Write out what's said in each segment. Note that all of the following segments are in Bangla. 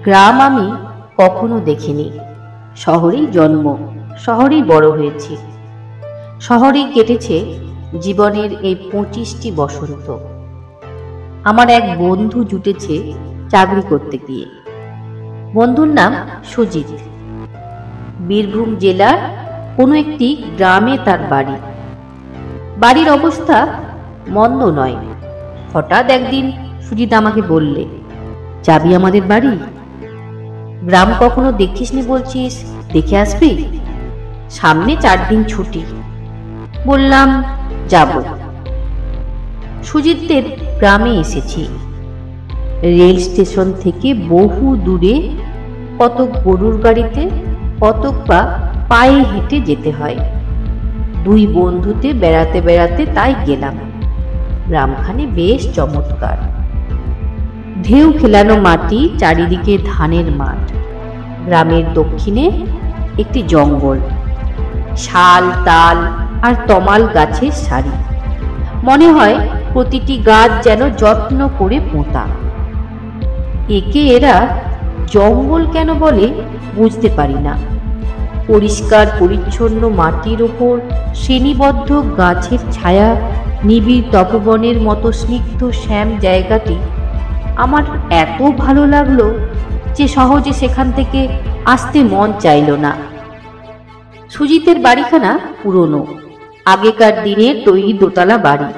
গ্রাম আমি কখনো দেখিনি। শহরেই জন্ম, শহরেই বড় হয়েছি, শহরেই কেটেছে জীবনের এই 25টি বসন্ত। আমার এক বন্ধু জুটেছে চাকরি করতে গিয়ে। বন্ধুর নাম সুজিত। বীরভূম জেলার কোনো একটি গ্রামে তার বাড়ি। বাড়ির অবস্থা মন্দ নয়। হঠাৎ একদিন সুজিত আমাকে বললে, যাবি আমাদের বাড়ি? গ্রাম কখনো দেখিসনি বলছিস, দেখে আসবি? সামনে 4 দিন ছুটি। বললাম, যাব। সুজিতদের গ্রামে এসেছি। রেল স্টেশন থেকে বহু দূরে, কতক গরুর গাড়িতে, কতক বা পায়ে হেঁটে যেতে হয়। 2 বন্ধুতে বেড়াতে বেড়াতে তাই গেলাম। গ্রামখানে বেশ চমৎকার। ঢেউ খেলানো মাটি, চারিদিকে ধানের মাঠ। গ্রামের দক্ষিণে একটি জঙ্গল, শাল, তাল আর তমাল গাছের সারি। মনে হয় প্রতিটি গাছ যেন যত্ন করে পোঁতা। একে এরা জঙ্গল কেন বলে বুঝতে পারি না। পরিষ্কার পরিচ্ছন্ন মাটির ওপর শ্রেণীবদ্ধ গাছের ছায়া, নিবিড় তপবনের মতো স্নিগ্ধ শ্যাম জায়গাটি আমার এত ভালো লাগলো যে সহজে সেখান থেকে আসতে মন চাইল না। সুজিতের বাড়িখানা পুরনো, আগেকার দিনের তৈরি দোতলা বাড়ি।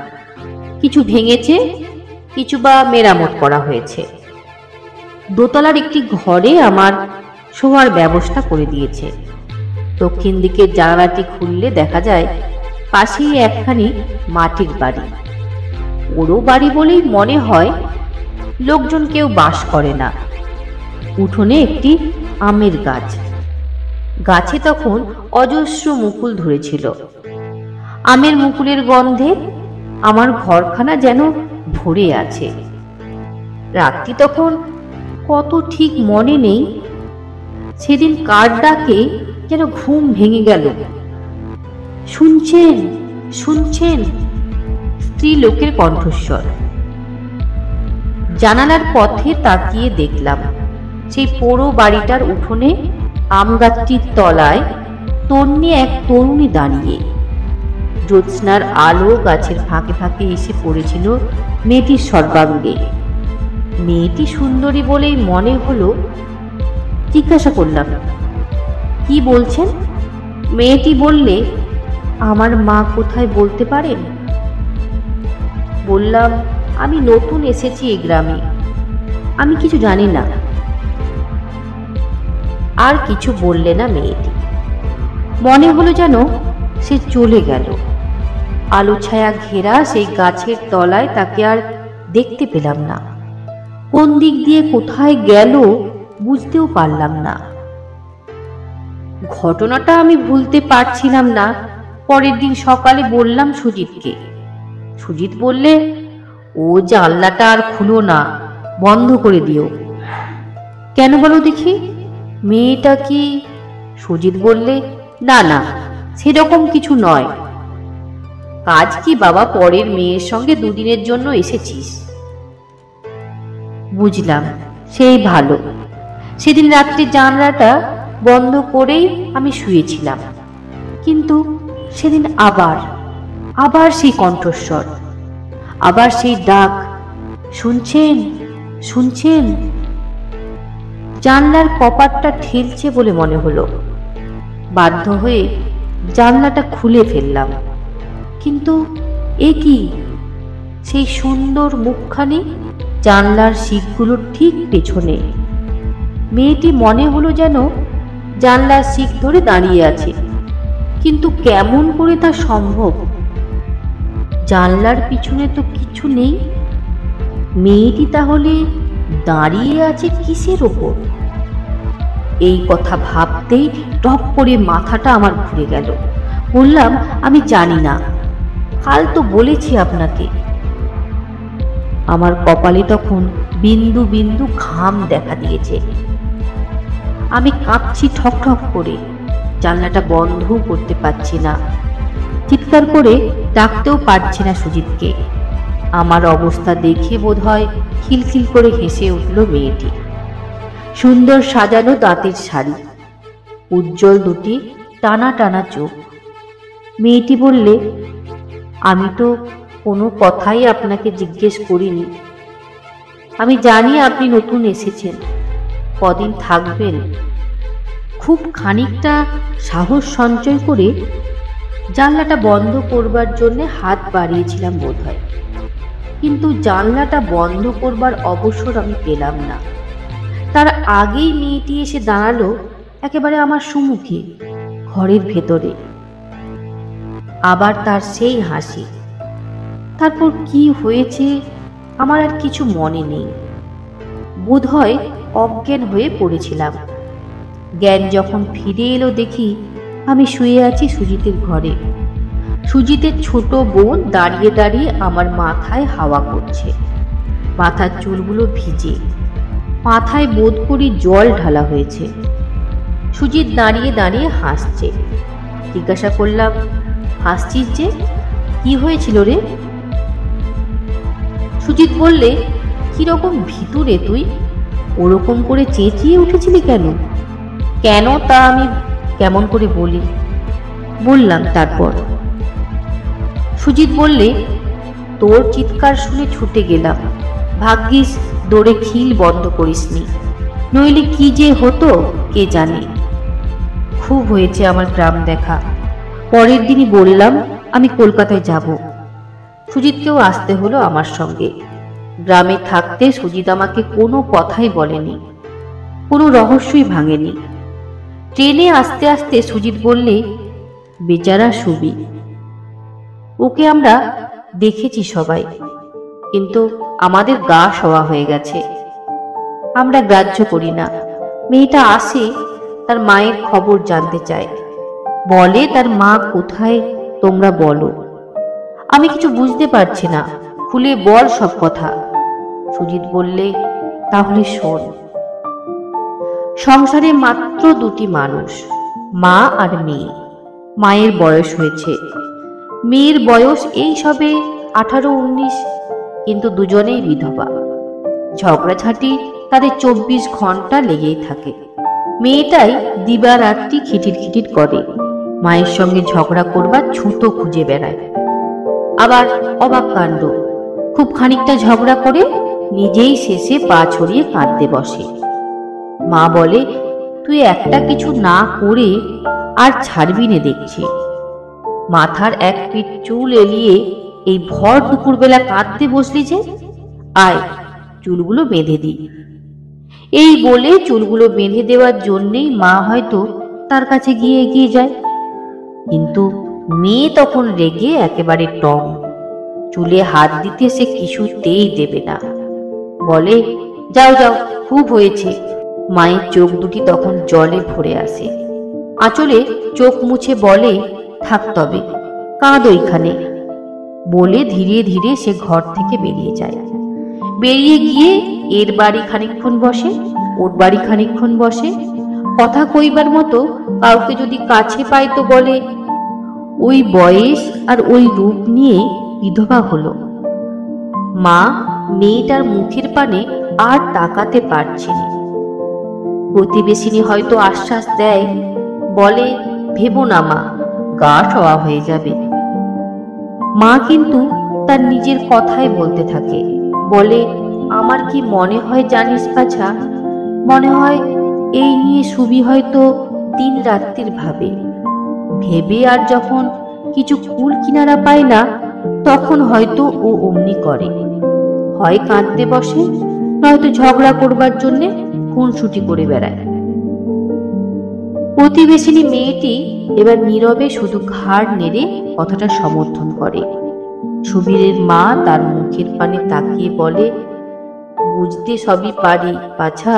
কিছু ভেঙেছে, কিছু বা মেরামত করা হয়েছে। দোতলার একটি ঘরে আমার শোয়ার ব্যবস্থা করে দিয়েছে। দক্ষিণ দিকের জানালাটি খুললে দেখা যায় পাশেই একখানি মাটির বাড়ি। ওরও বাড়ি বলেই মনে হয়, লোকজন কেউ বাস করে না। উঠোনে একটি আমের গাছ। গাছে তখন অজস্র মুকুল ধরেছিল। আমের মুকুলের গন্ধে আমার ঘরখানা যেন ভরে আছে। রাত্রি তখন কত ঠিক মনে নেই। সেদিন কার ডাকে যেন ঘুম ভেঙে গেল। শুনছেন, শুনছেন? স্ত্রী লোকের কণ্ঠস্বর। জানালার পথে তাকিয়ে দেখলাম সেই পোড়ো বাড়িটার উঠোনে আম গাছটির তলায় তন্নি এক তরুণী দাঁড়িয়ে। জ্যোৎস্নার আলো গাছের ফাঁকে ফাঁকে এসে পড়েছিল মেয়েটির সর্বাঙ্গে। মেয়েটি সুন্দরী বলেই মনে হলো। জিজ্ঞাসা করলাম, কি বলছেন? মেয়েটি বললে, আমার মা কোথায় বলতে পারেন? বললাম, আমি নতুন এসেছি এই গ্রামে, আমি কিছু জানি না। আর কিছু বললে না মেয়েটি। মনে হলো যেন সে চলে গেল। আলো ছায়া ঘেরা সেই গাছের তলায় তাকে আর দেখতে পেলাম না। কোন দিক দিয়ে কোথায় গেল বুঝতেও পারলাম না। ঘটনাটা আমি ভুলতে পারছিলাম না। পরের দিন সকালে বললাম সুজিতকে। সুজিত বললে, ও জানলাটা আর খুলো না, বন্ধ করে দিও। কেন বলো দেখি? মেয়েটা কি? সুজিত বললে, না না, সেরকম কিছু নয়। কাজ কি বাবা, পরের মেয়ের সঙ্গে 2 দিনের জন্য এসেছিস। বুঝলাম, সেই ভালো। সেদিন রাত্রে জানলাটা বন্ধ করেই আমি শুয়েছিলাম। কিন্তু সেদিন আবার সেই কণ্ঠস্বর, আবার সেই ডাক, শুনছেন, শুনছেন? জানলার কপাটটা ঠেলছে বলে মনে হলো। বাধ্য হয়ে জানলাটা খুলে ফেললাম। কিন্তু এ কি? সেই সুন্দর মুখখানি জানলার শিকগুলোর ঠিক পেছনে। মেয়েটি মনে হলো যেন জানলার শিক ধরে দাঁড়িয়ে আছে। কিন্তু কেমন করে তা সম্ভব? জানলার পিছনে তো কিছু নেই। মেয়েটি তাহলে দাঁড়িয়ে আছে কিসের ওপর? এই কথা ভাবতেই টপ করে মাথাটা আমার ঘুরে গেল। বললাম, আমি জানি না, কাল তো বলেছি আপনাকে। আমার কপালে তখন বিন্দু বিন্দু ঘাম দেখা দিয়েছে। আমি কাঁপছি ঠক ঠক করে। জানলাটা বন্ধও করতে পারছি না। চিৎকার করে ডাকতেও পারছি না সুজিতকে। আমার অবস্থা দেখে বোধহয় খিলখিল করে হেসে উঠল মেয়েটি। সুন্দর সাজানো দাঁতের শাড়ি, উজ্জ্বল দুটি টানা টানা চোখ। মেয়েটি বললে, আমি তো কোনো কথাই আপনাকে জিজ্ঞেস করিনি। আমি জানি আপনি নতুন এসেছেন, কদিন থাকবেন। খুব খানিকটা সাহস সঞ্চয় করে জানলাটা বন্ধ করবার জন্য হাত বাড়িয়েছিলাম বোধহয়, কিন্তু জানলাটা বন্ধ করবার অবসর আমি পেলাম না। তার আগেই মেয়েটি এসে দাঁড়ালো একেবারে আমার সম্মুখে, ঘরের ভেতরে। আবার তার সেই হাসি। তারপর কি হয়েছে আমার আর কিছু মনে নেই। বোধহয় অজ্ঞান হয়ে পড়েছিলাম। জ্ঞান যখন ফিরে এলো দেখি আমি শুয়ে আছি সুজিতের ঘরে। সুজিতের ছোট বোন দাঁড়িয়ে দাঁড়িয়ে আমার মাথায় হাওয়া করছে। মাথার চুলগুলো ভিজে, মাথায় বোধ করি জল ঢালা হয়েছে। সুজিত দাঁড়িয়ে দাঁড়িয়ে হাসছে। জিজ্ঞাসা করলাম, হাসছিস যে, কি হয়েছিল রে? সুজিত বললে, কিরকম ভীতু রে তুই, ওরকম করে চেঁচিয়ে উঠেছিলি কেন? কেন তা আমি কেমন করে বলি? বললাম তারপর। সুজিত বললে, তোর চিৎকার শুনে ছুটে গেলাম, ভাগ্যিস দৌড়ে খিল বন্ধ করিসনি, নইলে কি যে হতো কে জানে। খুব হয়েছে আমার গ্রাম দেখা। পরের দিনই বললাম আমি কলকাতায় যাব। সুজিতকেও আসতে হলো আমার সঙ্গে। গ্রামে থাকতে সুজিত আমাকে কোনো কথাই বলেনি, কোনো রহস্যই ভাঙেনি। ট্রেনে আস্তে আস্তে সুজিত বললে, বেচারা সুবি, ওকে আমরা দেখেছি সবাই, কিন্তু আমাদের গা সওয়া হয়ে গেছে। আমরা গ্রাহ্য করি না। মেয়েটা আসে, তার মায়ের খবর জানতে চায়, বলে তার মা কোথায় তোমরা বলো। আমি কিছু বুঝতে পারছি না, খুলে বল সব কথা। সুজিত বললে, তাহলে শোন। সংসারে মাত্র দুটি মানুষ, মা আর মেয়ে। মায়ের বয়স হয়েছে, মেয়ের বয়স এই সবে 18-19, কিন্তু দুজনেই বিধবা। ঝগড়াঝাঁটি তাদের 24 ঘন্টা লেগেই থাকে। মেয়েটাই দিবারাত্রি খিটির খিটির করে, মায়ের সঙ্গে ঝগড়া করবার ছুতো খুঁজে বেড়ায়। আবার অবাক কাণ্ড, খুব খানিকটা ঝগড়া করে নিজেই শেষে পা ছড়িয়ে কাঁদতে বসে। মা বলে, তুই একটা কিছু না করে আর ছাড়বি নে দেখছি। মাথার এক পিঠ চুল এলিয়ে এই ভর দুপুরবেলা কাঁদতে বসলি যে, আয় চুলগুলো বেঁধে দি। এই বলে চুলগুলো বেঁধে দেওয়ার জন্যেই মা হয়তো তার কাছে গিয়ে এগিয়ে যায়, কিন্তু মেয়ে তখন রেগে একেবারে টং। চুলে হাত দিতে সে কিছুতেই দেবে না, বলে, যাও যাও, খুব হয়েছে। মায়ের চোখ দুটি তখন জলে ভরে আসে। আঁচলে চোখ মুছে বলে, থাক তবে, কাঁদো এখানে। বলে ধীরে ধীরে সে ঘর থেকে বেরিয়ে যায়। বেরিয়ে গিয়ে এর বাড়ি খানিকক্ষণ বসে, ওর বাড়ি খানিকক্ষণ বসে। কথা কইবার মতো কাউকে যদি কাছে পায় তো বলে, ওই বয়স আর ওই রূপ নিয়ে বিধবা হলো। মা মেয়েটার মুখের পানে আর তাকাতে পারছে না। প্রতিবেশিনী হয়তো আশ্বাস দেয়, বলে, ভেবো না মা, গা সওয়া হয়ে যাবে। মা কিন্তু তার নিজের কথাই বলতে থাকে, বলে, আমার কি মনে হয় জানিস বাছা, মনে হয় এই নিয়ে সুবি হয়তো দিন রাত্রির ভাবে। ভেবে আর যখন কিছু কুল কিনারা পায় না, তখন হয়তো ও অমনি করে, হয় কাঁদতে বসে, নয়তো ঝগড়া করবার জন্যে খুনসুটি করে বেড়ায়। প্রতিবেশিনী মেয়েটি এবার নীরবে শুধু ঘাড় নেড়ে কথাটা সমর্থন করে। সুবীরের মা তার মুখের পানে তাকিয়ে বলে, বুঝতে সবই পারি বাছা,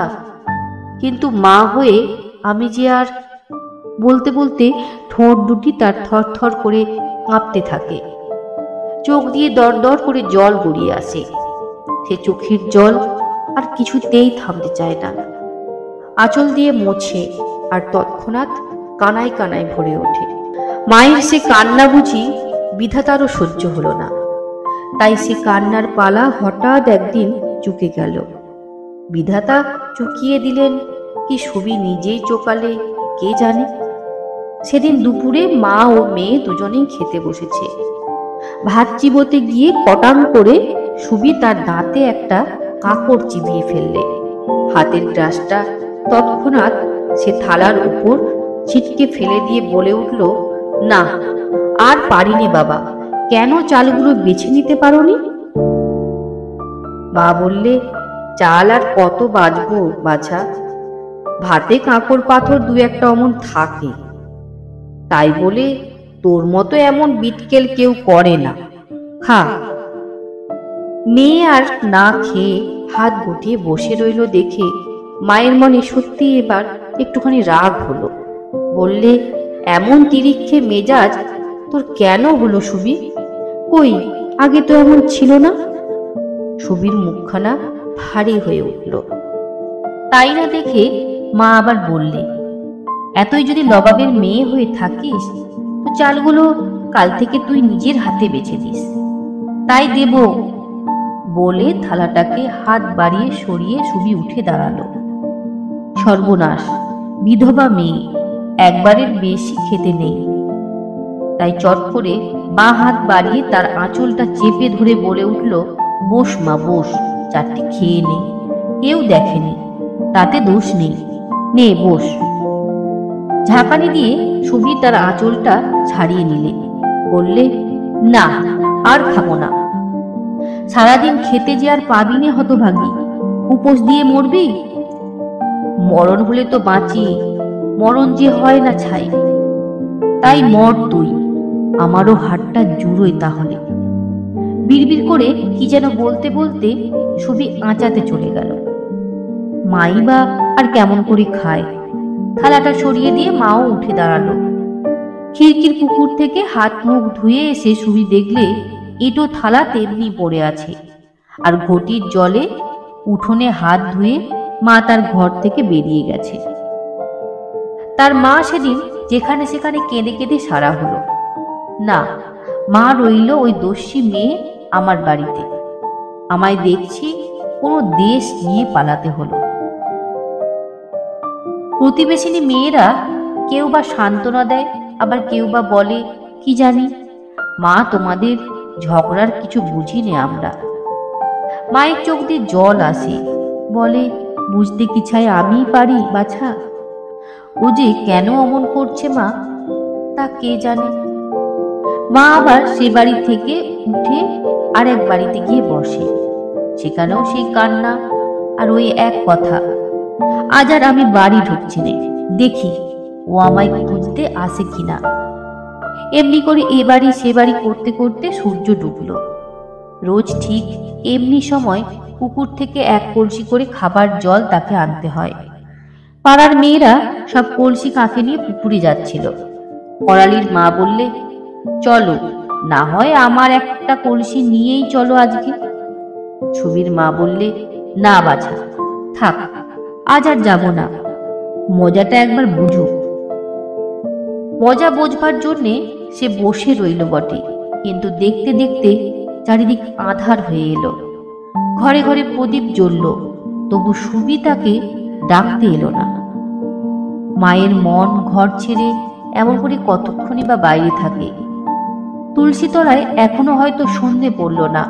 কিন্তু মা হয়ে আমি যে আর। বলতে বলতে ঠোঁট দুটি তার থরথর করে কাঁপতে থাকে, চোখ দিয়ে দর দর করে জল গড়িয়ে আসে। সে চোখের জল আর কিছুতেই থামতে চায় না। আঁচল দিয়ে মোছে, আর তৎক্ষণাৎ কানায় কানায় ভরে ওঠে। মায়ের সে কান্না বুঝি বিধাতারও সহ্য হলো না, তাই সে কান্নার পালা হঠাৎ একদিন চুকে গেল। বিধাতা চুকিয়ে দিলেন কি সুবি নিজেই চোকালে কে জানে। সেদিন দুপুরে মা ও মেয়ে দুজনেই খেতে বসেছে। ভাত চিবোতে গিয়ে কটাং করে সুবি তার দাঁতে একটা কাকড় চিবিয়ে ফেললে। হাতের গ্রাসটা তৎক্ষণাৎ সে থালার উপর ছিটকে ফেলে দিয়ে বলে উঠল, না আর পারিনি বাবা, কেন চালগুলো বেছে নিতে পারোনি? মা বললে, চাল আর কত বাজবো বাছা, ভাতে কাঁকড় পাথর দু একটা অমন থাকে, তাই বলে তোর মতো এমন বিটকেল কেউ করে না, খা। মেয়ে আর না খেয়ে হাত গুটিয়ে বসে রইল দেখে মায়ের মনে সত্যি এবার একটুখানি রাগ হলো। বললে, এমন তিরিক্ষে মেজাজ তোর কেন হলো সুবি? কই আগে তো এমন ছিল না। সুবির মুখখানা ভারী হয়ে উঠল। তাই না দেখে মা আবার বললে, এতই যদি লবাবের মেয়ে হয়ে থাকিস তো চালগুলো কাল থেকে তুই নিজের হাতে বেছে দিস, তাই দেব। বলে থালাটাকে হাত বাড়িয়ে সরিয়ে সুবি উঠে দাঁড়ালো। সর্বনাশ, বিধবা মেয়ে, একবারের বেশি খেতে নেই। তাই চট করে বাঁ হাত বাড়িয়ে তার আঁচলটা চেপে ধরে বলে উঠল, বস মা বস, চারটে খেয়ে নে, কেউ দেখেনি, তাতে দোষ নেই, নে বস। ঝাঁকানি দিয়ে সুবি তার আঁচলটা ছাড়িয়ে নিলে। বললে, না আর খাবো না। সারাদিন খেতে যে আর পাবি নে হতভাগী, উপোস দিয়ে মরবি? মরণ হলে তো বাঁচি, মরণ যে হয় না ছাই। তাই মর তুই, আমারও হাতটা জুড়োই তাহলে। বিড়বিড় করে কি যেন বলতে বলতে সুবি আঁচাতে চলে গেল। মাই বা আর কেমন করে খায়। থালাটা সরিয়ে দিয়ে মাও উঠে দাঁড়ালো। খিড়কির পুকুর থেকে হাত মুখ ধুয়ে এসে সুবি দেখলে এটো থালা তেমনি পড়ে আছে, আর ঘটির জলে উঠোনে হাত ধুয়ে মা তার ঘর থেকে বেরিয়ে গেছে। তার মা সেদিন যেখানে সেখানে কেঁদে কেঁদে সারা হলো। না, মা রইল ওই দস্যি মেয়ে আমার বাড়িতে। আমায় দেখছি কোনো দেশ নিয়ে পালাতে হলো। প্রতিবেশিনী মেয়েরা কেউ বা সান্ত্বনা দেয়, আবার কেউ বা বলে, কি জানি মা, তোমাদের ঝগড়ার কিছু বুঝি নে আমরা। মায়ের চোখ দিয়ে জল আসে, বলে, বুঝতে কি চাই আমিই পারি বাছা। ও যে কেন অমন করছে মা, তা কে জানে। মা আবার সে বাড়ি থেকে উঠে আর এক বাড়িতে গিয়ে বসে। সেখানেও সেই কান্না আর ওই এক কথা, আজ আর আমি বাড়ি ঢুকছি না, দেখি ও আমায় খুঁজতে আসে কিনা। এমনি করে এ বাড়ি সে বাড়ি করতে করতে সূর্য ডুবল। রোজ ঠিক এমনি সময় পুকুর থেকে এক কলসি করে খাবার জল তাকে আনতে হয়। পাড়ার মেয়েরা সব কলসি কাঁখে নিয়ে পুকুরে যাচ্ছিল। করালির মা বললে, চলো, না হয় আমার একটা কলসি নিয়েই চলো আজকে। সুবির মা বললে, না বাছা, থাক, আজ আর যাব না, মজাটা একবার বুঝুক। মজা বোঝবার জন্যে সে বসে রইল বটে, কিন্তু দেখতে দেখতে চারিদিক আঁধার হয়ে এলো। ঘরে ঘরে প্রদীপ জ্বলল, তবু সুবি তাকে ডাকতে এলো না। মায়ের মন ঘর ছেড়ে এমন করে কতক্ষণই বা বাইরে থাকে। তুলসী তলায় এখনো হয়তো সন্ধে পড়ল না,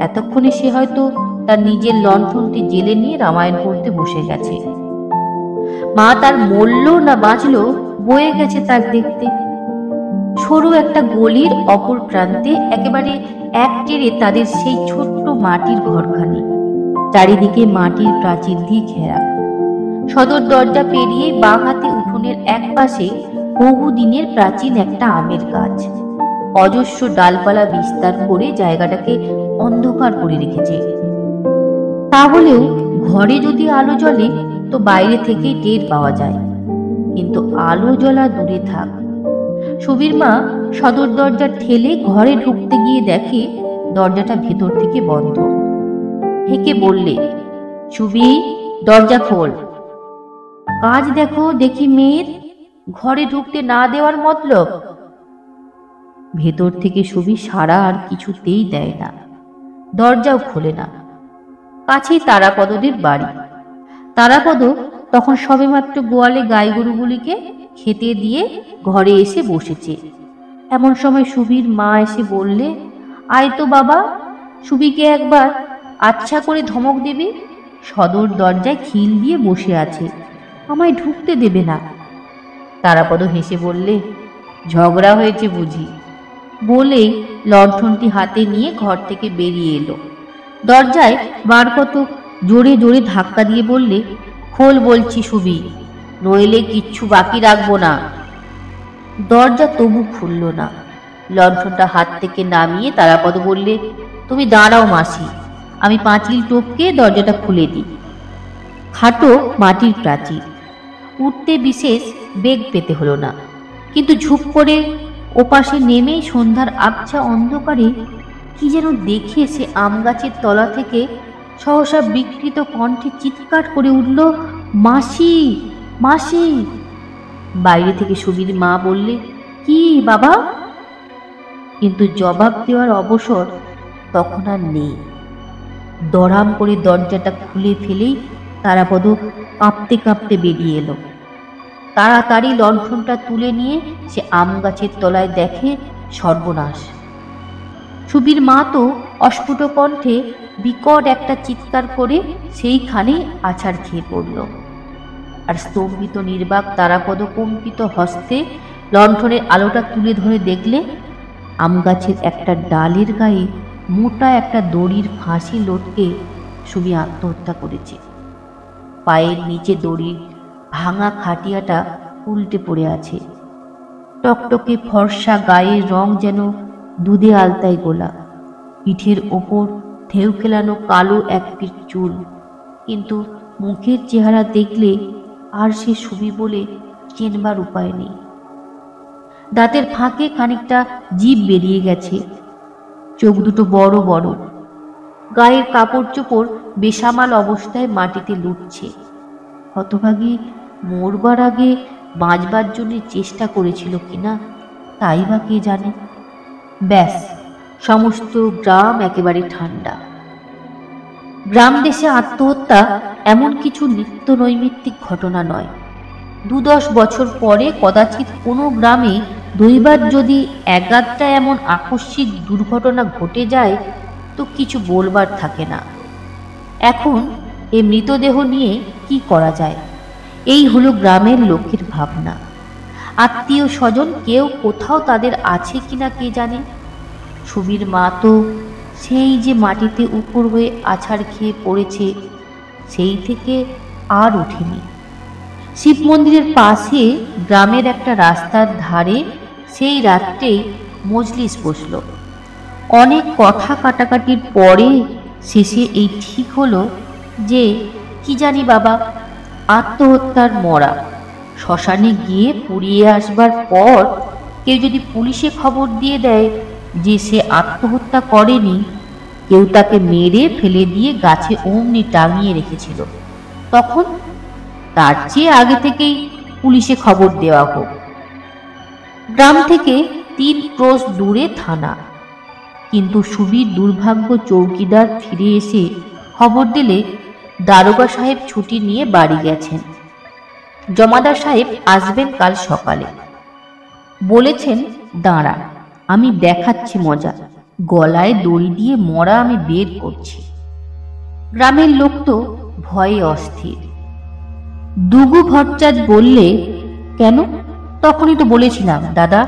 এতক্ষণে সে হয়তো তার নিজের লণ্ঠনটি জেলে নিয়ে রামায়ণ পড়তে বসে গেছে। মা তার মরল না বাঁচল বয়ে গেছে তার দেখতে। সরু একটা গলির অপর প্রান্তে একেবারে এক টেরে তাদের সেই ছোট্ট মাটির ঘরখানি, চারিদিকে মাটির প্রাচীর দিয়ে ঘেরা। সদর দরজা পেরিয়ে বাঁ হাতে উঠোনের এক পাশে বহুদিনের প্রাচীন একটা আমের গাছ, অজস্র ডালপালা বিস্তার করে জায়গাটাকে অন্ধকার করে রেখেছে। তা হলেও ঘরে যদি আলো জ্বলে তো বাইরে থেকেই টের পাওয়া যায়, কিন্তু আলো জ্বলা দূরে থাক। সুবীর মা সদর দরজা ঠেলে ঘরে ঢুকতে গিয়ে দেখে দরজাটা ভেতর থেকে বন্ধ। হেঁকে বললে, সুবি, দরজা খোল। কাজ দেখো দেখি মেয়ের, ঘরে ঢুকতে না দেওয়ার মতলব। ভেতর থেকে সুবি সাড়া আর কিছুতেই দেয় না, দরজাও খোলে না। কাছেই তারাপদদের বাড়ি। তারাপদ তখন সবেমাত্র গোয়ালে গাই গরুগুলিকে খেতে দিয়ে ঘরে এসে বসেছে। এমন সময় সুবীর মা এসে বললে, আয় তো বাবা, সুবিকে একবার আচ্ছা করে ধমক দেবে। সদর দরজায় খিল দিয়ে বসে আছে, আমায় ঢুকতে দেবে না। তারাপদ হেসে বললে, ঝগড়া হয়েছে বুঝি, বলেই লণ্ঠনটি হাতে নিয়ে ঘর থেকে বেরিয়ে এলো। দরজায় বার কত জোরে জোরে ধাক্কা দিয়ে বললে, খোল বলছি সুবি, নইলে কিচ্ছু বাকি রাখবো না। দরজা তবু খুলল না। লণ্ঠনটা হাত থেকে নামিয়ে তারাপদ বললে, তুমি দাঁড়াও মাসি, আমি পাঁচিল টপকে দরজাটা খুলে দিই। খাটো মাটির প্রাচীর, উঠতে বিশেষ বেগ পেতে হলো না, কিন্তু ঝুপ করে ওপাশে নেমেই সন্ধ্যার আবছা অন্ধকারে কি যেন দেখে সে আম গাছের তলা থেকে সহসা বিকৃত কণ্ঠে চিৎকার করে উঠল, মাসি, মাসি। বাইরে থেকে সুবীর মা বললে, কি বাবা? কিন্তু জবাব দেওয়ার অবসর তখন আর নেই। দড়াম করে দরজাটা খুলে ফেলেই তারাপদ কাঁপতে কাঁপতে বেরিয়ে এলো। তাড়াতাড়ি লণ্ঠনটা তুলে নিয়ে সে আম গাছের তলায় দেখে সর্বনাশ। সুবীর মা তো অস্ফুট কণ্ঠে বিকট একটা চিৎকার করে সেইখানে আছাড় খেয়ে পড়ল। আর স্তম্ভিত নির্বাক তারাপদ কম্পিত হস্তে লণ্ঠনের আলোটা তুলে ধরে দেখলে আম গাছের একটা ডালের গায়ে মোটা একটা দড়ির ফাঁসি লটকে সুবি আত্মহত্যা করেছে। পায়ের নিচে দড়ির ভাঙা খাটিয়াটা উল্টে পড়ে আছে। টকটকে ফর্সা গায়ের রং যেন দুধে আলতায় গোলা। পিঠের ওপর ঢেউ খেলানো কালো এক পিঠ চুল, কিন্তু মুখের চেহারা দেখলে আর সে সুবি বলে চেনবার উপায় নেই। দাঁতের ফাঁকে খানিকটা জিভ বেরিয়ে গেছে, চোখ দুটো বড় বড়। গায়ের কাপড় চোপড় বেসামাল অবস্থায় মাটিতে লুটছে। হতভাগী মরবার আগে বাঁচবার জন্য চেষ্টা করেছিল কিনা তাই বা কে জানে। ব্যাস, সমস্ত গ্রাম একেবারে ঠান্ডা। গ্রাম দেশে আত্মহত্যা এমন কিছু নিত্য নৈমিত্তিক ঘটনা নয়। 2-10 বছর পরে কদাচিৎ কোনো গ্রামে দৈবাৎ যদি একাধটা এমন আকস্মিক দুর্ঘটনা ঘটে যায় তো কিছু বলবার থাকে না। এখন এ মৃতদেহ নিয়ে কি করা যায়, এই হলো গ্রামের লোকের ভাবনা। আত্মীয় স্বজন কেউ কোথাও তাদের আছে কিনা কে জানে। সুবীর মা তো সেই যে মাটিতে উপর হয়ে আছাড় খেয়ে পড়েছে, সেই থেকে আর ওঠেনি। শিব মন্দিরের পাশে গ্রামের একটা রাস্তার ধারে সেই রাত্রেই মজলিস বসল। অনেক কথা কাটাকাটির পরে শেষে এই ঠিক হলো যে কি জানি বাবা, আত্মহত্যার মরা। শ্মশানে গিয়ে পুড়িয়ে আসবার পর কেউ যদি পুলিশে খবর দিয়ে দেয় যে সে আত্মহত্যা করেনি, কেউ তাকে মেরে ফেলে দিয়ে গাছে অমনি টাঙিয়ে রেখেছিল, তখন তার চেয়ে আগে থেকেই পুলিশে খবর দেওয়া হোক। গ্রাম থেকে 3 ক্রোশ দূরে থানা, কিন্তু সুবীর দুর্ভাগ্য চৌকিদার ফিরে এসে খবর দিলে দারোগা সাহেব ছুটি নিয়ে বাড়ি গেছেন। জমাদার সাহেব আসবেন কাল সকালে। বলেছেন, দাঁড়া, আমি দেখাচ্ছি মজা, গলায় দড়ি দিয়ে মরা আমি বের করছি। গ্রামের লোক তো ভয়ে অস্থির। দুগু ভট্টাচার্য বললে, কেন? তখনই তো বলেছিলাম দাদা,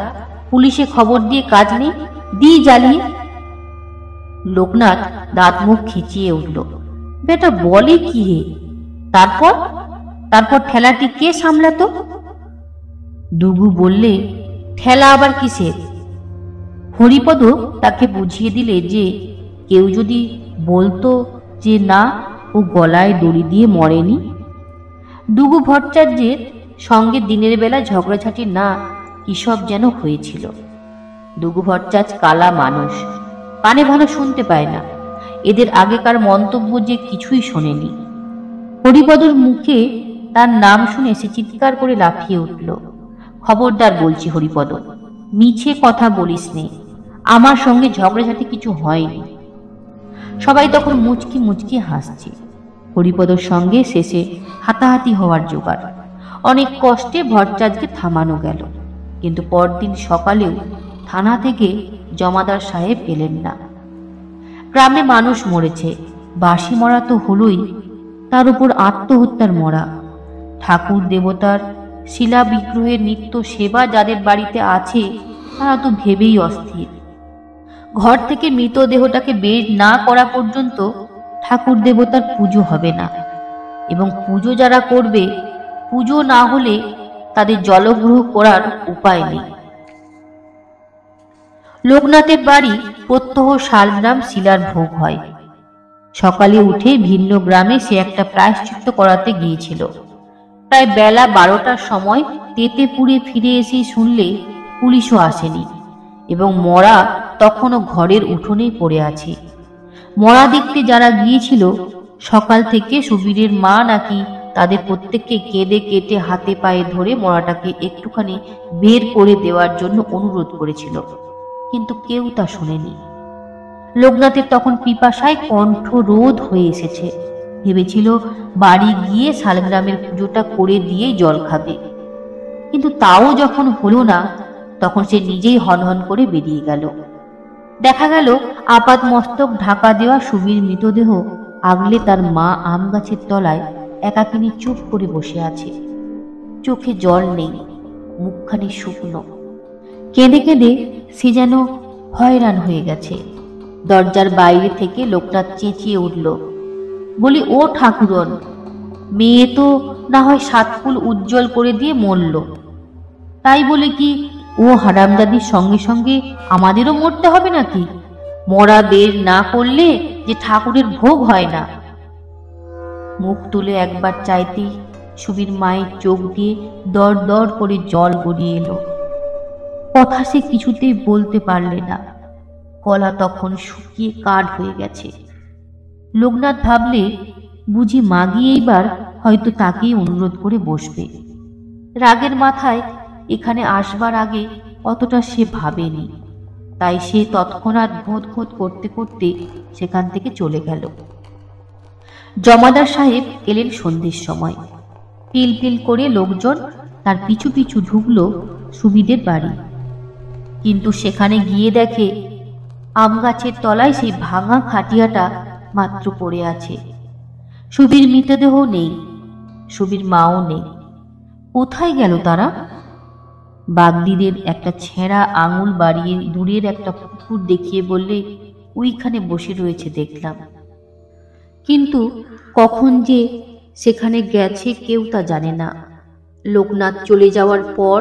পুলিশে খবর দিয়ে কাজ নেই, দিই জ্বালিয়ে। লোকনাথ দাঁত মুখ খিচিয়ে উঠল, বেটা বলে কি হে? তারপর তারপর ঠেলাটি কে সামলাতো? দুগু বললে, ঠেলা আবার কিসের? হরিপদ তাকে বুঝিয়ে দিলে যে কেউ যদি বলতো যে না, ও গলায় দড়ি দিয়ে মরেনি। দুগু ভট্টাচার্যের সঙ্গে দিনের বেলা ঝগড়াঝাটি না কি সব যেন হয়েছিল। দুগু ভট্টাচার্য কালা মানুষ, কানে ভালো শুনতে পায় না। এদের আগেকার মন্তব্য যে কিছুই শোনেনি। হরিপদর মুখে তার নাম শুনে সে চিৎকার করে লাফিয়ে উঠল, খবরদার বলছি হরিপদ, মিছে কথা বলিস নে, আমার সঙ্গে ঝগড়াঝাটি কিছু হয়নি। সবাই তখন মুচকি মুচকি হাসছে। হরিপদর সঙ্গে শেষে হাতাহাতি হওয়ার জোগাড়। অনেক কষ্টে ভট্টাচার্যকে থামানো গেল, কিন্তু পরদিন সকালেও থানা থেকে জমাদার সাহেব এলেন না। গ্রামে মানুষ মরেছে, বাসি মরা তো হলোই, তার উপর আত্মহত্যার মরা। ঠাকুর দেবতার শিলা বিগ্রহের নিত্য সেবা যাদের বাড়িতে আছে তারা তো ভেবেই অস্থির। ঘর থেকে মৃতদেহটাকে বের না করা পর্যন্ত ঠাকুর দেবতার পুজো হবে না, এবং পুজো যারা করবে, পুজো না হলে তাদের জলগ্রহ করার উপায় নেই। লোকনাথের বাড়ি প্রত্যহ শালগ্রাম শিলার ভোগ হয়। সকালে উঠে ভিন্ন গ্রামে সে একটা প্রায়শ্চিত্ত করাতে গিয়েছিল। প্রায় বেলা 12টার সময় তেতেপুরে ফিরে এসে শুনলে পুলিশও আসেনি, এবং মরা তখনও ঘরের উঠোনেই পড়ে আছে। মরা দেখতে যারা গিয়েছিল, সকাল থেকে সুবীরের মা নাকি তাদের প্রত্যেককে কেঁদে কেটে হাতে পায়ে ধরে মরাটাকে একটুখানি বের করে দেওয়ার জন্য অনুরোধ করেছিল, কিন্তু কেউ তা শোনেনি। লোকনাথের তখন পিপাসায় কণ্ঠ রোধ হয়ে এসেছে। ভেবেছিল বাড়ি গিয়ে শালগ্রামের পুজোটা করে দিয়েই জল খাবে, কিন্তু তাও যখন হলো না, তখন সে নিজেই হনহন করে বেরিয়ে গেল। দেখা গেল আপাত মস্তক ঢাকা দেওয়া সুবীর মৃতদেহ আগলে তার মা আম গাছের তলায় একাকিনী চুপ করে বসে আছে। চোখে জল নেই, মুখখানি শুকনো। কেঁদে কেঁদে সে যেন হয়রান হয়ে গেছে। দরজার বাইরে থেকে লোকনাথ চেঁচিয়ে উঠল, বলি, ও ঠাকুরন, মেয়ে তো না হয় 7 ফুল উজ্জ্বল করে দিয়ে মরল, তাই বলে কি ও হারামদাদির সঙ্গে সঙ্গে আমাদেরও মরতে হবে নাকি? মরা বের না করলে যে ঠাকুরের ভোগ হয় না। মুখ তুলে একবার চাইতেই সুবীর মায়ের চোখ দিয়ে দর দর করে জল গড়িয়ে এলো। কথা সে কিছুতেই বলতে পারলে না, গলা তখন শুকিয়ে কাঠ হয়ে গেছে। লোকনাথ ভাবলে বুঝি মাগি এইবার হয়তো তাকেই অনুরোধ করে বসবে। রাগের মাথায় এখানে আসবার আগে অতটা সে ভাবেনি, তাই সে তৎক্ষণাৎ ঘোঁত ঘোঁত করতে করতে সেখান থেকে চলে গেল। জমাদার সাহেব এলেন সন্ধ্যের সময়। পিল পিল করে লোকজন তার পিছু পিছু ঢুকল সুবিদের বাড়ি, কিন্তু সেখানে গিয়ে দেখে আম গাছের তলায় সেই ভাঙা খাটিয়াটা মাত্র পড়ে আছে। সুবীর মৃতদেহ নেই, সুবীর মাও নেই। কোথায় গেল তারা? বাগদিদের একটা ছেঁড়া আঙুল বাড়িয়ে দূরের একটা পুকুর দেখিয়ে বললে, ওইখানে বসে রয়েছে দেখলাম, কিন্তু কখন যে সেখানে গেছে কেউ তা জানে না। লোকনাথ চলে যাওয়ার পর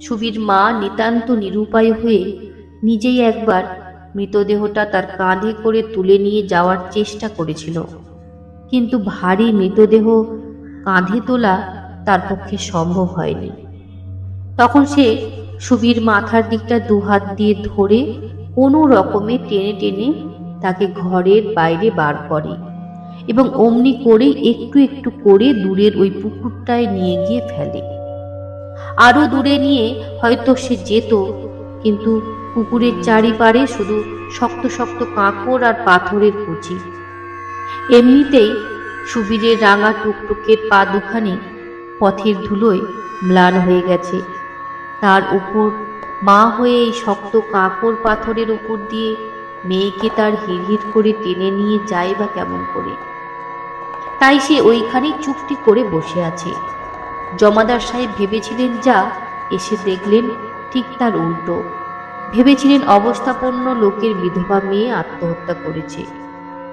সুবীর মা নিতান্ত নিরুপায় হয়ে নিজেই একবার মৃতদেহটা তার কাঁধে করে তুলে নিয়ে যাওয়ার চেষ্টা করেছিল, কিন্তু ভারী মৃতদেহ কাঁধে তোলা তার পক্ষে সম্ভব হয়নি। তখন সে সুবীর মাথার দিকটা দুহাত দিয়ে ধরে কোনো রকমে টেনে টেনে তাকে ঘরের বাইরে বার করে, এবং অমনি করে একটু একটু করে দূরের ওই পুকুরটায় নিয়ে গিয়ে ফেলে। আরো দূরে নিয়ে হয়তো সে যেত, কিন্তু পুকুরের চারিপাড়ে শুধু শক্ত শক্ত কাঁকড় আর পাথরের কুচি। এমনিতেই সুবীরের রাঙা টুকটুকের পা দুখানি পথের ধুলোয় ম্লান হয়ে গেছে, তার উপর মা হয়ে এই শক্ত কাঁকড় পাথরের উপর দিয়ে মেয়েকে তার হিড়হিড় করে টেনে নিয়ে যায় বা কেমন করে। তাই সে ওইখানেই চুপটি করে বসে আছে। জমাদার সাহেব ভেবেছিলেন যা, এসে দেখলেন ঠিক তার উল্টো। ভেবেছিলেন অবস্থাপন্ন লোকের বিধবা মেয়ে আত্মহত্যা করেছে।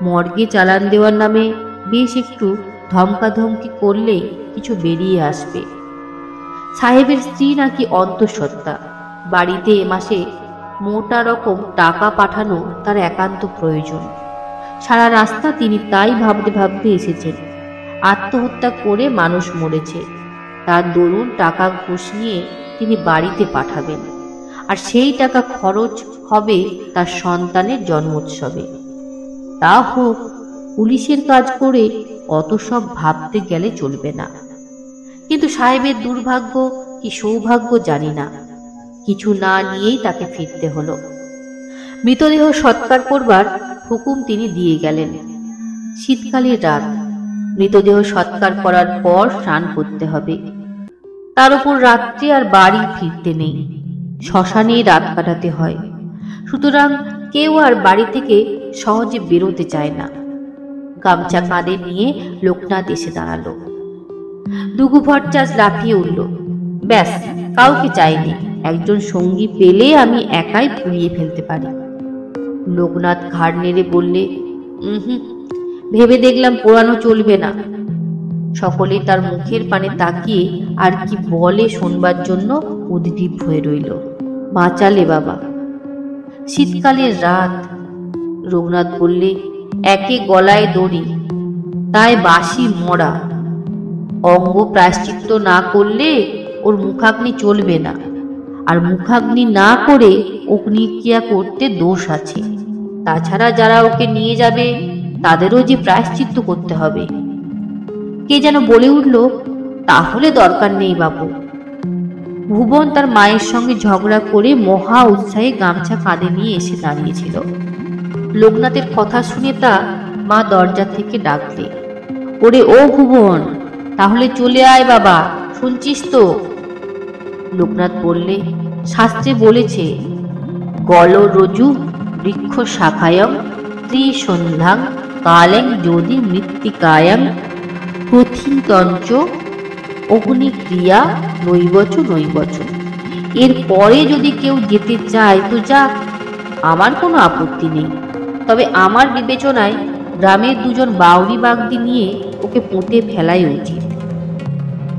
মর্গে চালান দেওয়ার নামে বেশ একটু ধমকাধমকি করলেই কিছু বেরিয়ে আসবে। সাহেবের স্ত্রী নাকি অন্তঃসত্ত্বা, বাড়িতে এ মাসে মোটা রকম টাকা পাঠানো তার একান্ত প্রয়োজন। সারা রাস্তা তিনি তাই ভাবতে ভাবতে এসেছেন। আত্মহত্যা করে মানুষ মরেছে, তার দরুন টাকা ঘুষ নিয়ে তিনি বাড়িতে পাঠাবেন, আর সেই টাকা খরচ হবে তার সন্তানের জন্মোৎসবে। তা হোক, পুলিশের কাজ করে অত সব ভাবতে গেলে চলবে না। কিন্তু সাহেবের দুর্ভাগ্য কি সৌভাগ্য জানি না, কিছু না নিয়েই তাকে ফিরতে হলো। মৃতদেহ সৎকার করবার হুকুম তিনি দিয়ে গেলেন। শীতকালের রাত, মৃতদেহ সৎকার করার পর স্নান করতে হবে। তার উপর রাত্রে আর বাড়ি ফিরতে নেই, শ্মশানেই রাত কাটাতে হয়। সুতরাং কেউ আর বাড়ি থেকে সহজে বেরোতে চায় না। গামছা কাঁধে নিয়ে লোকনাথ এসে দাঁড়ালো। দুগু ভট্টাচ লাফিয়ে উঠল, ব্যাস, কাউকে চাইনি, একজন সঙ্গী পেলে আমি একাই পুড়িয়ে ফেলতে পারি। লোকনাথ ঘাড় নেড়ে বললে, ভেবে দেখলাম পোড়ানো চলবে না। সকলে তার মুখের পানে তাকিয়ে আর কি বলে শোনবার জন্য উদ্গ্রীব হয়ে রইল। বাঁচালে বাবা। শীতকালের রাত। রঘুনাথ বললে, একে গলায় দড়ি, তাই বাসি মরা। অঙ্গ প্রায়শ্চিত্ত না করলে ওর মুখাগ্নি চলবে না, আর মুখাগ্নি না করে অগ্নিক্রিয়া করতে দোষ আছে। তাছাড়া যারা ওকে নিয়ে যাবে তাদেরও যে প্রায়শ্চিত্ত করতে হবে। কে যেন বলে উঠল, তাহলে দরকার নেই বাবু। ভুবন তার মায়ের সঙ্গে ঝগড়া করে মহা উৎসাহে গামছা কাঁধে নিয়ে এসে দাঁড়িয়েছিল। লোকনাথের কথা শুনে তা মা দরজা থেকে ডাকলে, ওরে ও ভুবন, তাহলে চলে আয় বাবা, শুনছিস তো? লোকনাথ বললে, শাস্ত্রে বলেছে, গল রজু বৃক্ষ শাখায়ং ত্রিসন্ধ্যাং কালেং যদি মৃত্তিকায়ং প্রথিতঞ্চ অগ্নিক্রিয়া নৈবচ নৈবচ। এর পরে যদি কেউ যেতে চায় তো যাক, আমার কোনো আপত্তি নেই। তবে আমার বিবেচনায় গ্রামের দুজন বাউরি বাগদি নিয়ে ওকে পুঁতে ফেলাই উচিত।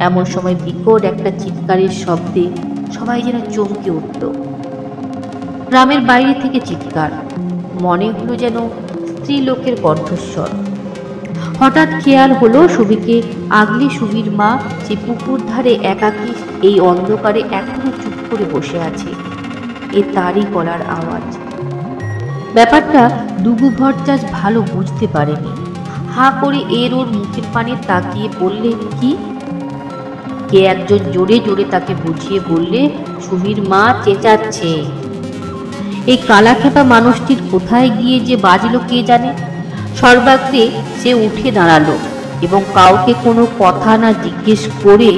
এমন সময় বিকট একটা চিৎকারের শব্দে সবাই যেন চমকে উঠল। গ্রামের বাইরে থেকে চিৎকার, মনে হলো যেন স্ত্রীলোকের কণ্ঠস্বর। হঠাৎ খেয়াল হলো সুবিকে আগলি সুবির মা সে পুকুর ধারে একাকী এই অন্ধকারে এখনো চুপ করে বসে আছে। এ তারই গলার আওয়াজ। ব্যাপারটা দুগু ভট্টাচ ভালো বুঝতে পারেনি। হা করে এর ওর মুখের পানে তাকিয়ে বললে, কি? কে একজন জোরে জোরে তাকে বুঝিয়ে বললে, সুবির মা চেঁচাচ্ছে। এই কালাখেপা মানুষটির কোথায় গিয়ে যে বাজলো কে জানে। সর্বাগ্রে সে উঠে দাঁড়ালো এবং কাউকে কোনো কথা না জিজ্ঞেস করে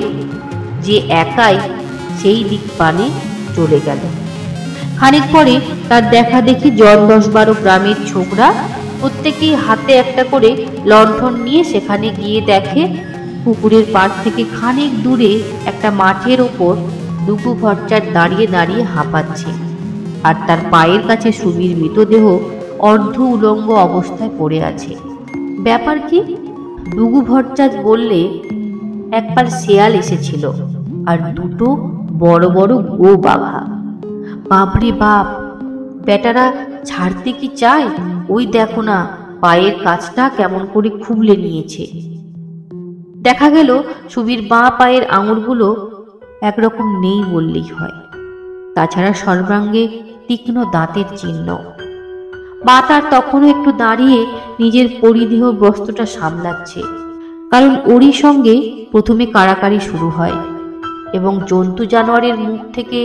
যে একাই সেই দিক পানে চলে গেল। খানিক পরে তার দেখা দেখি 10-12 গ্রামের ছোকরা প্রত্যেকেই হাতে একটা করে লণ্ঠন নিয়ে সেখানে গিয়ে দেখে পুকুরের পাড় থেকে খানিক দূরে একটা মাঠের ওপর দুগু ভট্টাচ দাঁড়িয়ে দাঁড়িয়ে হাঁপাচ্ছে, আর তার পায়ের কাছে সুবির মৃতদেহ অর্ধ উলঙ্গ অবস্থায় পড়ে আছে। ব্যাপার কি? দুগু ভট্টাচ বললে, একবার শেয়াল এসেছিল আর দুটো বড় বড় গো বাঘা। বাপরে বাপ, বেটারা ছাড়তে কি চায়? ওই দেখো না, পায়ের কাছটা কেমন করে খুবলে নিয়েছে। দেখা গেল সুবির বাঁ পায়ের আঙুলগুলো একরকম নেই বললেই হয়। তাছাড়া সর্বাঙ্গে তীক্ষ্ণ দাঁতের চিহ্ন। মা তার তখনও একটু দাঁড়িয়ে নিজের পরিধেয় বস্ত্রটা সামলাচ্ছে, কারণ ওরই সঙ্গে প্রথমে কাড়াকাড়ি শুরু হয় এবং জন্তু জানোয়ারের মুখ থেকে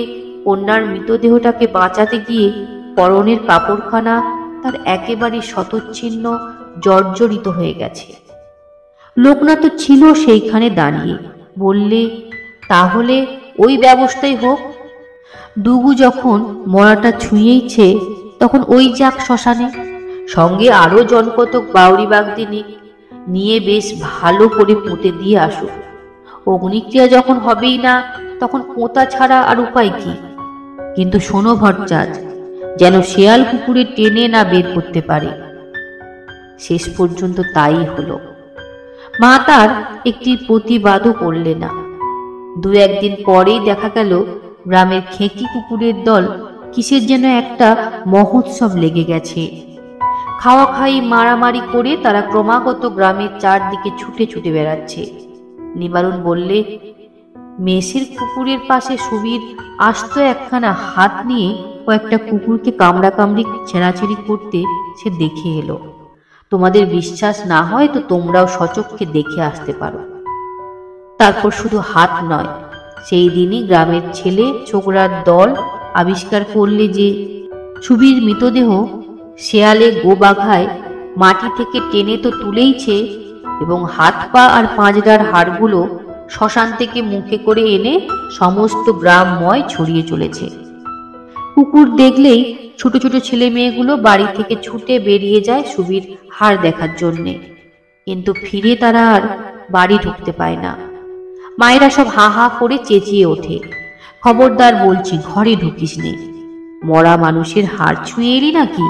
কন্যার মৃতদেহটাকে বাঁচাতে গিয়ে পরনের কাপড়খানা তার একেবারে শতচ্ছিন্ন জর্জরিত হয়ে গেছে। লোকনাথ তো ছিল সেইখানে দাঁড়িয়ে। বললে, তাহলে ওই ব্যবস্থাই হোক। দুগু যখন মরাটা ছুঁয়েইছে তখন ওই যাক শ্মশানে, সঙ্গে আরো জনকতক বাউরি বাগদি নিয়ে বেশ ভালো করে পুঁতে দিয়ে আসুক। অগ্নিক্রিয়া যখন হবেই না তখন পোঁতা ছাড়া আর উপায় কি? কিন্তু শোনো ভট্টাচ, যেন শেয়াল কুকুরে টেনে না বের করতে পারে। শেষ পর্যন্ত তাই হলো। মা তার একটি প্রতিবাদও করলে না। 2-1 দিন পরেই দেখা গেল গ্রামের খেকি কুকুরের দল কিসের যেন একটা মহোৎসব লেগে গেছে। খাওয়া খাই মারামারি করে তারা ক্রমাগত গ্রামের চারদিকে ছুটে ছুটে বেড়াচ্ছে। নিবারণ বললে, মেসের কুকুরের পাশে সুবীর আস্ত একখানা হাত নিয়ে কয়েকটা কুকুরকে কামড়াকামড়ি ছেঁড়াছেড়ি করতে সে দেখে এলো। তোমাদের বিশ্বাস না হয় তো তোমরাও সচক্ষে দেখে আসতে পারো। তারপর শুধু হাত নয়, সেই দিনই গ্রামের ছেলে ছোকরার দল আবিষ্কার করলে যে সুবীর মৃতদেহ শেয়ালে গোবাঘায় মাটি থেকে টেনে তো তুলেইছে, এবং হাত পা আর পাঁজরার হাড়গুলো শ্মশান থেকে মুখে করে এনে সমস্ত গ্রামময় ছড়িয়ে চলেছে। কুকুর দেখলেই ছোট ছোট ছেলে মেয়েগুলো বাড়ি থেকে ছুটে বেরিয়ে যায় সুবীর হাড় দেখার জন্যে, কিন্তু ফিরে তারা আর বাড়ি ঢুকতে পায় না। মায়েরা সব হা হা করে চেঁচিয়ে ওঠে, খবরদার বলছি, ঘরে ঢুকিস নে, মরা মানুষের হাড় ছুঁয়ে এলি নাকি,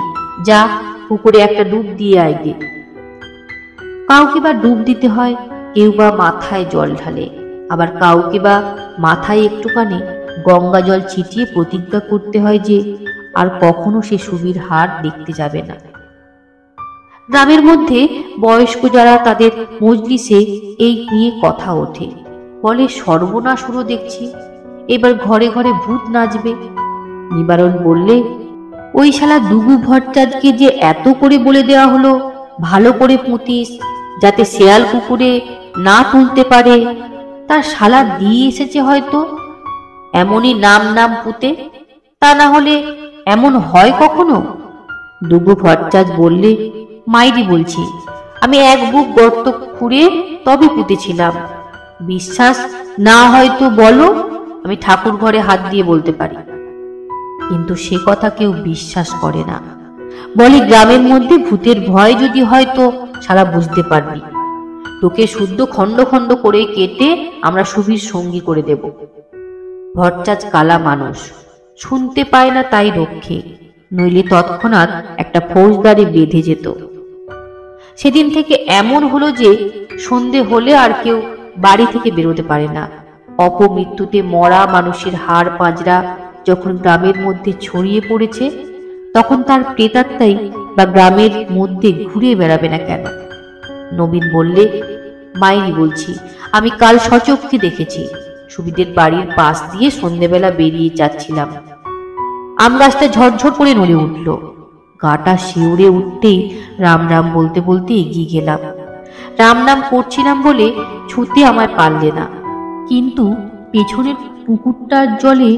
যা পুকুরে একটা ডুব দিয়ে আয় গে। কাউকে বা ডুব দিতে হয়, কেউ বা মাথায় জল ঢালে, আবার কাউকে বা মাথায় একটুখানি গঙ্গা জল ছিটিয়ে প্রতিজ্ঞা করতে হয় যে আর কখনো সে সুবীর হাড় দেখতে যাবে না। গ্রামের মধ্যে বয়স্ক যারা, তাদের মজলিসে এই নিয়ে কথা ওঠে, বলে সর্বনাশ হলো দেখছি, এবার ঘরে ঘরে ভূত নাচবে। নিবারণ বললে, ওই শালা দুগু ভট্টাচার্যকে যে এত করে বলে দেওয়া হলো ভালো করে পুঁতিস, যাতে শেয়াল কুকুরে না তুলতে পারে, তার শালা দিয়ে এসেছে হয়তো এমনই নাম নাম পুঁতে, তা না হলে এমন হয় কখনো? দুগু ভট্টাচার্য বললে, মাইরি বলছি, আমি এক বুক গর্ত খুঁড়ে তবে পুঁতেছিলাম। বিশ্বাস না হয়তো বলো, আমি ঠাকুর ঘরে হাত দিয়ে বলতে পারি। কিন্তু সে কথা কেউ বিশ্বাস করে না, বলে গ্রামের মধ্যে ভূতের ভয় যদি হয় তো সারা বুঝতে পারবি, তোকে শুদ্ধ খণ্ড খণ্ড করে কেটে আমরা সুবীর সঙ্গী করে দেব। ভট্টাচার্য কালা মানুষ, শুনতে পায় না তাই রক্ষে, নইলে তৎক্ষণাৎ একটা ফৌজদারি বেঁধে যেত। সেদিন থেকে এমন হলো যে সন্ধে হলে আর কেউ বাড়ি থেকে বেরোতে পারে না। অপমৃত্যুতে মরা মানুষের হাড় পাঁজরা যখন গ্রামের মধ্যে ছড়িয়ে পড়েছে, তখন তার প্রেতাত্মাই বা গ্রামের মধ্যে ঘুরে বেড়াবে না কেন? নবীন বললে, মাইরি বলছি, আমি কাল সচক্ষে দেখেছি, সুবিদের বাড়ির পাশ দিয়ে সন্ধ্যেবেলা বেরিয়ে যাচ্ছিলাম, আম গাছটা ঝরঝর করে নড়ে উঠল। গাটা শিউরে উঠতেই রাম রাম বলতে বলতে এগিয়ে গেলাম। রাম নাম করছিলাম বলে ছুঁতে আমায় পারলে না, কিন্তু পেছনের পুকুরটার জলে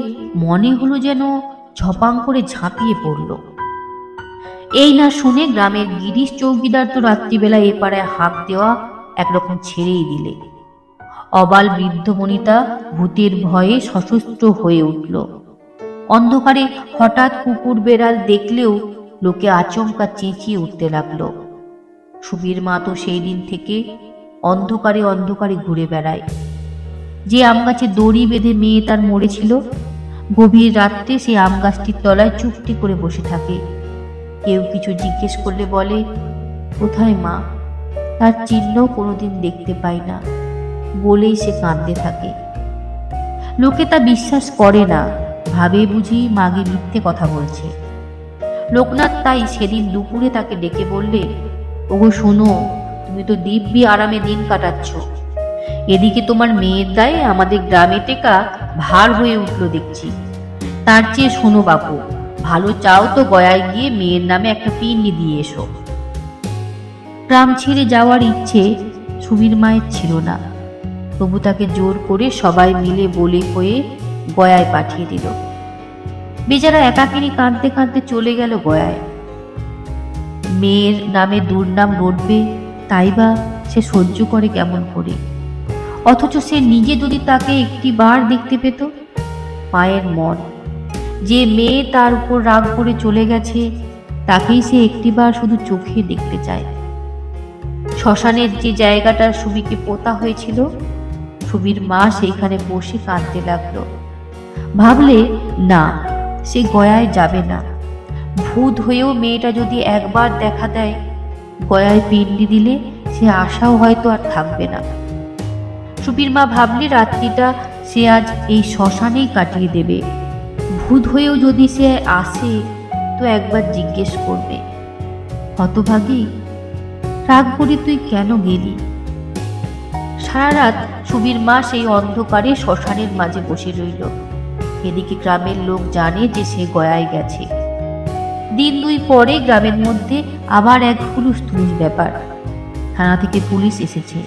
মনে হলো যেন ঝপাং করে ঝাঁপিয়ে পড়ল। এই না শুনে গ্রামের গিরিশ চৌকিদার তো রাত্রিবেলা এ পাড়ায় হাঁক দেওয়া একরকম ছেড়েই দিলে। অবাল বৃদ্ধ বনিতা ভূতের ভয়ে সশস্ত্র হয়ে উঠল। অন্ধকারে হঠাৎ কুকুর বেড়াল দেখলেও লোকে আচমকা চেঁচিয়ে উঠতে লাগলো। সুবীর মা তো সেই দিন থেকে অন্ধকারে অন্ধকারে ঘুরে বেড়ায়। যে আম গাছে দড়ি বেঁধে মেয়ে তার মরেছিল, গভীর রাত্রে সেই আম গাছটির তলায় চুপটি করে বসে থাকে। কেউ কিছু জিজ্ঞেস করলে বলে, কোথায় মা? তার চিহ্ন কোনোদিন দেখতে পাই না, বলেই সে কাঁদতে থাকে। লোকে তা বিশ্বাস করে না, ভাবে বুঝি মাগে মিথ্যে কথা বলছে। লোকনাথ তাই সেদিন দুপুরে তাকে ডেকে বললে, ওগো শোনো, তুমি তো দিব্যি আরামে দিন কাটাচ্ছ, এদিকে তোমার মেয়ের দায়ে আমাদের গ্রামে টেকা ভার হয়ে উঠল দেখছি। তার চেয়ে শোনো বাপু, ভালো চাও তো গয়ায় গিয়ে মেয়ের নামে একটা পিণ্ডি দিয়ে এসো। গ্রাম ছেড়ে যাওয়ার ইচ্ছে সুবীর মায়ের ছিল না, তবু তাকে জোর করে সবাই মিলে বলে হয়ে গয়ায় পাঠিয়ে দিল। বেচারা একাকিনী কাঁদতে কাঁদতে চলে গেল গয়ায়। মেয়ের নামে দুর্নাম রটবে, তাই বা সে সহ্য করে কেমন করে? অথচ সে নিজে যদি তাকে একটি বার দেখতে পেত। মায়ের মন, যে মেয়ে তার উপর রাগ করে চলে গেছে, তাকেই সে একটিবার শুধু চোখে দেখতে চায়। শ্মশানের যে জায়গাটা সুবিকে পোতা হয়েছিল, সুবির মা সেইখানে বসে কাঁদতে লাগলো। ভাবলে না, সে গয়ায় যাবে না। ভূত হয়েও মেয়েটা যদি একবার দেখা দেয়, গয়ায় পিণ্ডি দিলে সে আশাও হয়তো আর থাকবে না। সুবীর মা ভাবলে রাত্রিটা সে আজ এই শ্মশানেই কাটিয়ে দেবে। ভূত হয়েও যদি সে আসে তো একবার জিজ্ঞেস করবে, হতভাগী, রাগ করে তুই কেন গেলি? সারা রাত সুবীর মা সেই অন্ধকারে শ্মশানের মাঝে বসে রইল। এদিকে গ্রামের লোক জানে যে সে গয়ায় গেছে। দিন দুই পরে গ্রামের মধ্যে আবার এক হুলুস থুলুস ব্যাপার। থানা থেকে পুলিশ এসেছে।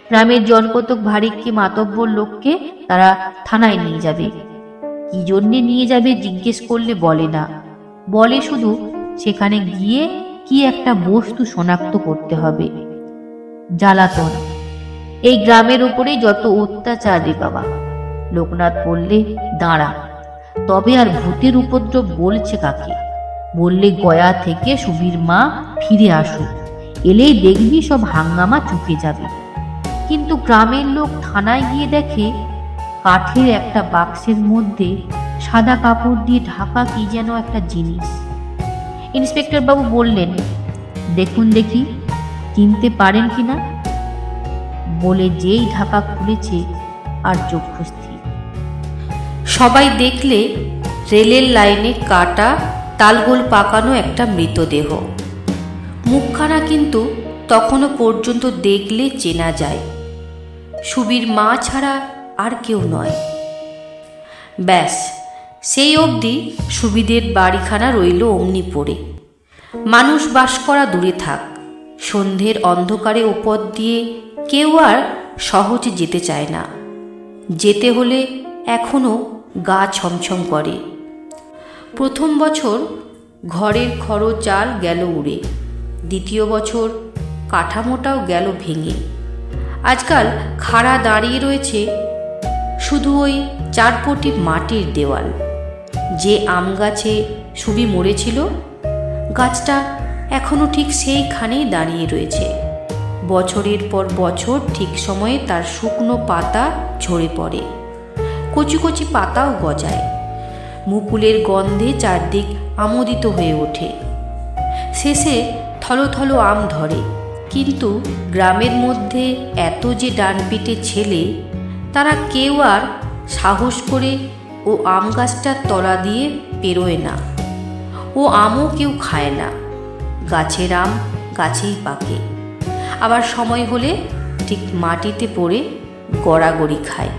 গ্রামের জনকতক ভারিককে মাতব্বর লোককে তারা থানায় নিয়ে যাবে। কি জন্যে নিয়ে যাবে জিজ্ঞেস করলে বলে না, বলে শুধু সেখানে গিয়ে কি একটা বস্তু শনাক্ত করতে হবে। জ্বালাতন। এই গ্রামের উপরেই যত অত্যাচার রে বাবা। লোকনাথ বললে, দাঁড়া, তবে আর ভূতের উপদ্রব বলছে কাকে? বললে গয়া থেকে সুবীর মা ফিরে আসুক, এলেই দেখবি সব হাঙ্গামা চুকে যাবে। কিন্তু গ্রামের লোক থানায় গিয়ে দেখে কাঠের একটা বাক্সের মধ্যে সাদা কাপড় দিয়ে ঢাকা কি যেন একটা জিনিস। ইন্সপেক্টর বাবু বললেন, দেখুন দেখি চিনতে পারেন কিনা। বলে যেই ঢাকা খুলেছে আর চক্ষু স্থির। সবাই দেখলে রেলের লাইনে কাটা তালগোল পাকানো একটা মৃতদেহ। মুখখানা কিন্তু তখনও পর্যন্ত দেখলে চেনা যায়, সুবীর মা ছাড়া আর কেউ নয়। ব্যাস, সেই অবধি সুবিদের বাড়িখানা রইল অমনি পড়ে। মানুষ বাস করা দূরে থাক, সন্ধ্যের অন্ধকারে ওপর দিয়ে কেউ আর সহজে যেতে চায় না। যেতে হলে এখনও গা ছমছম করে। প্রথম বছর ঘরের খড় চাল গেল উড়ে, দ্বিতীয় বছর কাঠামোটাও গেল ভেঙে। আজকাল খাড়া দাঁড়িয়ে রয়েছে শুধু ওই 4 ফুটি মাটির দেওয়াল। যে আম গাছে সুবি মরেছিল, গাছটা এখনও ঠিক সেইখানেই দাঁড়িয়ে রয়েছে। বছরের পর বছর ঠিক সময়ে তার শুকনো পাতা ঝরে পড়ে, কচি কচি পাতাও গজায়। মুকুলের গন্ধে চারদিক আমোদিত হয়ে ওঠে। শেষে থলথল আম ধরে। কিন্তু গ্রামের মধ্যে এত যে ডানপিটে ছেলে, তারা কেউ আর সাহস করে ও আম গাছটার তলা দিয়ে পেরোয় না। ও আমও কেউ খায় না। গাছের আম গাছেই পাকে, আবার সময় হলে ঠিক মাটিতে পড়ে গড়াগড়ি খায়।